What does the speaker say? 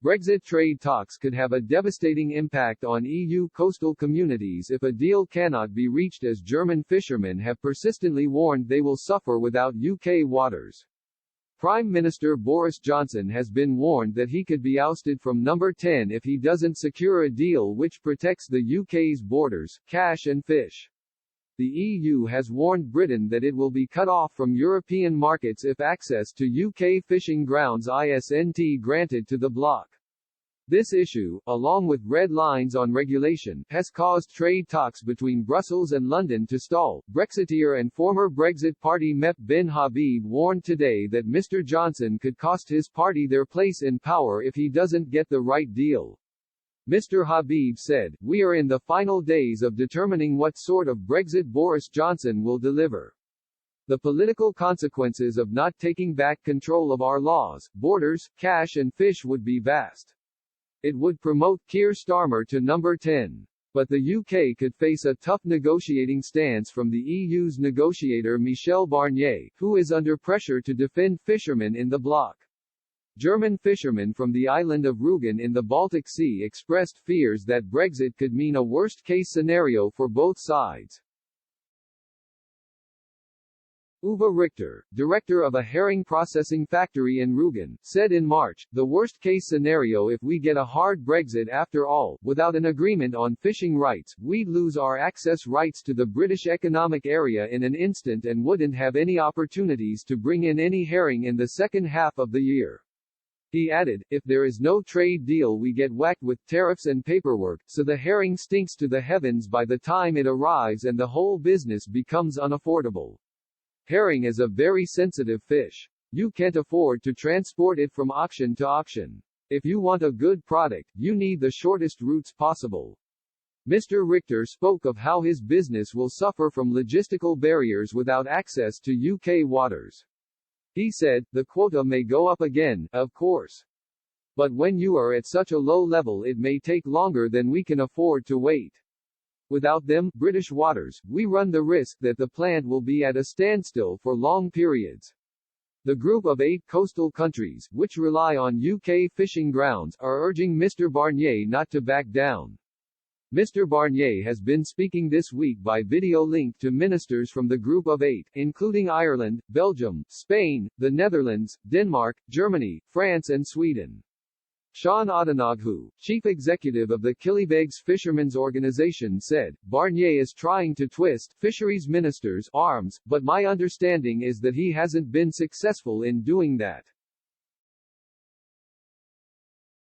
Brexit trade talks could have a devastating impact on EU coastal communities if a deal cannot be reached, as German fishermen have persistently warned they will suffer without UK waters. Prime Minister Boris Johnson has been warned that he could be ousted from number 10 if he doesn't secure a deal which protects the UK's borders, cash and fish. The EU has warned Britain that it will be cut off from European markets if access to UK fishing grounds isn't granted to the bloc. This issue, along with red lines on regulation, has caused trade talks between Brussels and London to stall. Brexiteer and former Brexit party MEP bin Habib warned today that Mr. Johnson could cost his party their place in power if he doesn't get the right deal. Mr. Habib said, "We are in the final days of determining what sort of Brexit Boris Johnson will deliver. The political consequences of not taking back control of our laws, borders, cash and fish would be vast. It would promote Keir Starmer to number 10. But the UK could face a tough negotiating stance from the EU's negotiator Michel Barnier, who is under pressure to defend fishermen in the bloc." German fishermen from the island of Rügen in the Baltic Sea expressed fears that Brexit could mean a worst-case scenario for both sides. Uwe Richter, director of a herring processing factory in Rügen, said in March, "The worst-case scenario if we get a hard Brexit after all, without an agreement on fishing rights, we'd lose our access rights to the British Economic Area in an instant and wouldn't have any opportunities to bring in any herring in the second half of the year." He added, "If there is no trade deal we get whacked with tariffs and paperwork, so the herring stinks to the heavens by the time it arrives and the whole business becomes unaffordable. Herring is a very sensitive fish. You can't afford to transport it from auction to auction. If you want a good product, you need the shortest routes possible." Mr. Richter spoke of how his business will suffer from logistical barriers without access to UK waters. He said, "The quota may go up again, of course. But when you are at such a low level it may take longer than we can afford to wait. Without them, British waters, we run the risk that the plant will be at a standstill for long periods." The group of 8 coastal countries, which rely on UK fishing grounds, are urging Mr. Barnier not to back down. Mr. Barnier has been speaking this week by video link to ministers from the Group of 8, including Ireland, Belgium, Spain, the Netherlands, Denmark, Germany, France and Sweden. Sean Odenoghu, chief executive of the Killybegs Fishermen's Organization, said, "Barnier is trying to twist fisheries ministers' arms, but my understanding is that he hasn't been successful in doing that.